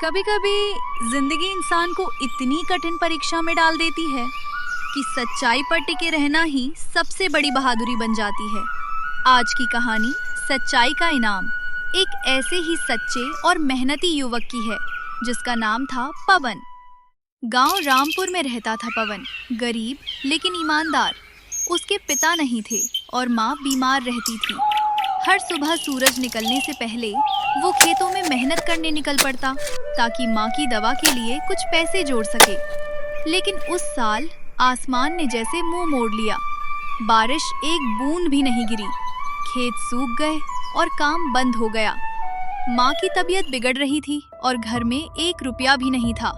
कभी कभी जिंदगी इंसान को इतनी कठिन परीक्षा में डाल देती है कि सच्चाई पर टिके रहना ही सबसे बड़ी बहादुरी बन जाती है। आज की कहानी सच्चाई का इनाम एक ऐसे ही सच्चे और मेहनती युवक की है जिसका नाम था पवन। गांव रामपुर में रहता था पवन, गरीब लेकिन ईमानदार। उसके पिता नहीं थे और माँ बीमार रहती थी। हर सुबह सूरज निकलने से पहले वो खेतों में मेहनत करने निकल पड़ता ताकि माँ की दवा के लिए कुछ पैसे जोड़ सके। लेकिन उस साल आसमान ने जैसे मुंह मोड़ लिया। बारिश एक बूंद भी नहीं गिरी, खेत सूख गए और काम बंद हो गया। माँ की तबीयत बिगड़ रही थी और घर में 1 रुपया भी नहीं था।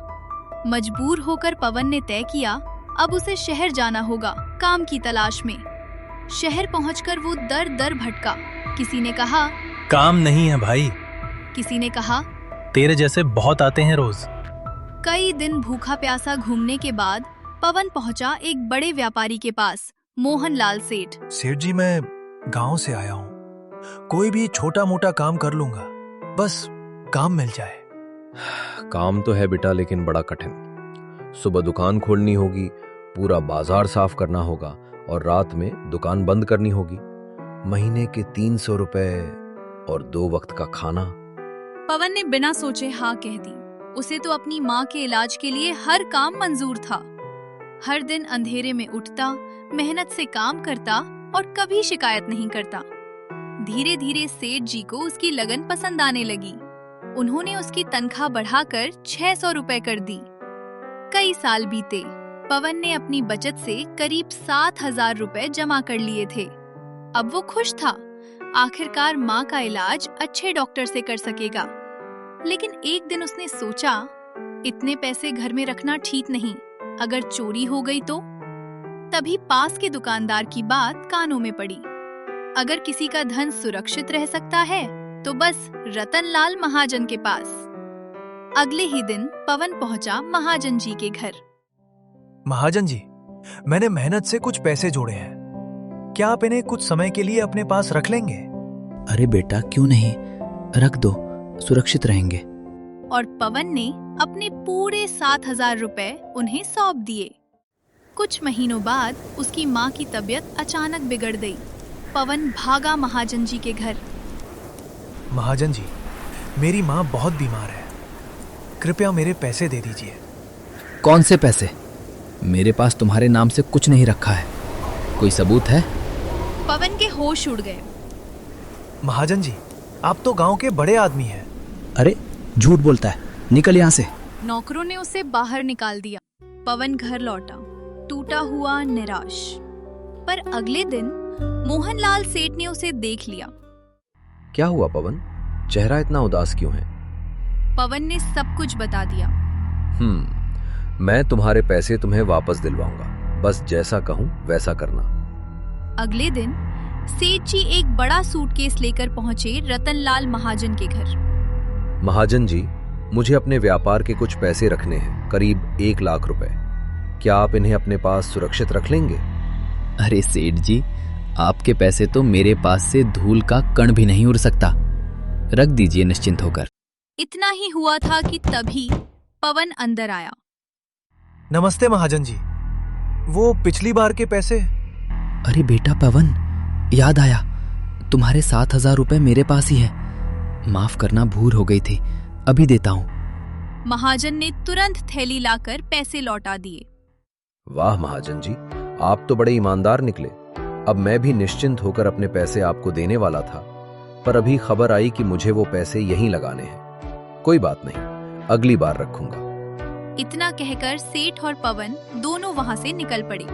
मजबूर होकर पवन ने तय किया अब उसे शहर जाना होगा काम की तलाश में। शहर पहुंचकर वो दर दर भटका। किसी ने कहा काम नहीं है भाई, किसी ने कहा तेरे जैसे बहुत आते हैं रोज। कई दिन भूखा प्यासा घूमने के बाद पवन पहुंचा एक बड़े व्यापारी के पास, मोहनलाल सेठ। सेठ जी, मैं गांव से आया हूँ। कोई भी छोटा मोटा काम कर लूंगा, बस काम मिल जाए। काम तो है बेटा, लेकिन बड़ा कठिन। सुबह दुकान खोलनी होगी, पूरा बाजार साफ करना होगा और रात में दुकान बंद करनी होगी। महीने के 300 रुपए और 2 वक्त का खाना। पवन ने बिना सोचे हाँ कह दी। उसे तो अपनी माँ के इलाज के लिए हर काम मंजूर था। हर दिन अंधेरे में उठता, मेहनत से काम करता और कभी शिकायत नहीं करता। धीरे धीरे सेठ जी को उसकी लगन पसंद आने लगी। उन्होंने उसकी तनख्वाह बढ़ाकर 600 रुपए कर दी। कई साल बीते। पवन ने अपनी बचत से करीब 7,000 रुपए जमा कर लिए थे। अब वो खुश था। आखिरकार माँ का इलाज अच्छे डॉक्टर से कर सकेगा। लेकिन एक दिन उसने सोचा, इतने पैसे घर में रखना ठीक नहीं, अगर चोरी हो गई तो? तभी पास के दुकानदार की बात कानों में पड़ी। अगर किसी का धन सुरक्षित रह सकता है तो बस रतनलाल महाजन के पास। अगले ही दिन पवन पहुंचा महाजन जी के घर। महाजन जी, मैंने मेहनत से कुछ पैसे जोड़े हैं, क्या आप इन्हें कुछ समय के लिए अपने पास रख लेंगे? अरे बेटा, क्यों नहीं, रख दो, सुरक्षित रहेंगे। और पवन ने अपने पूरे 7,000 रुपए उन्हें सौंप दिए। कुछ महीनों बाद उसकी माँ की तबीयत अचानक बिगड़ गई। पवन भागा महाजन जी के घर। महाजन जी, मेरी माँ बहुत बीमार है, कृपया मेरे पैसे दे दीजिए। कौन से पैसे? मेरे पास तुम्हारे नाम से कुछ नहीं रखा है, कोई सबूत है? पवन के होश उड़ गए। महाजन जी, आप तो गांव के बड़े आदमी हैं। अरे झूठ बोलता है, निकल यहाँ से। नौकरों ने उसे बाहर निकाल दिया। पवन घर लौटा, टूटा हुआ, निराश। पर अगले दिन मोहनलाल सेठ ने उसे देख लिया। क्या हुआ पवन, चेहरा इतना उदास क्यों है? पवन ने सब कुछ बता दिया। मैं तुम्हारे पैसे तुम्हें वापस दिलवाऊंगा, बस जैसा कहूं वैसा करना। अगले दिन सेठ जी एक बड़ा सूटकेस लेकर पहुंचे रतनलाल महाजन के घर। महाजन जी, मुझे अपने व्यापार के कुछ पैसे रखने हैं, करीब 1 लाख रुपए। क्या आप इन्हें अपने पास सुरक्षित रख लेंगे? अरे सेठ जी, आपके पैसे तो मेरे पास से धूल का कण भी नहीं उड़ सकता, रख दीजिए निश्चिंत होकर। इतना ही हुआ था कि तभी पवन अंदर आया। नमस्ते महाजन जी, वो पिछली बार के पैसे? अरे बेटा पवन, याद आया, तुम्हारे 7,000 रुपए मेरे पास ही है। माफ करना, भूल हो गई थी, अभी देता हूँ। महाजन ने तुरंत थैली लाकर पैसे लौटा दिए। वाह महाजन जी, आप तो बड़े ईमानदार निकले। अब मैं भी निश्चिंत होकर अपने पैसे आपको देने वाला था, पर अभी खबर आई कि मुझे वो पैसे यहीं लगाने हैं। कोई बात नहीं, अगली बार रखूंगा। इतना कहकर सेठ और पवन दोनों वहां से निकल पड़े।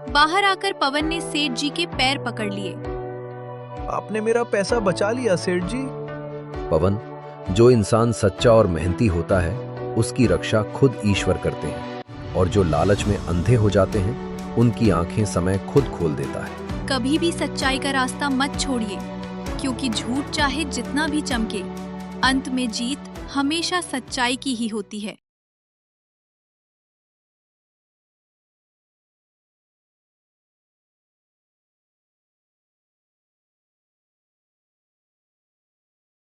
बाहर आकर पवन ने सेठ जी के पैर पकड़ लिए। आपने मेरा पैसा बचा लिया सेठ जी। पवन, जो इंसान सच्चा और मेहनती होता है उसकी रक्षा खुद ईश्वर करते हैं, और जो लालच में अंधे हो जाते हैं उनकी आंखें समय खुद खोल देता है। कभी भी सच्चाई का रास्ता मत छोड़िए, क्योंकि झूठ चाहे जितना भी चमके, अंत में जीत हमेशा सच्चाई की ही होती है।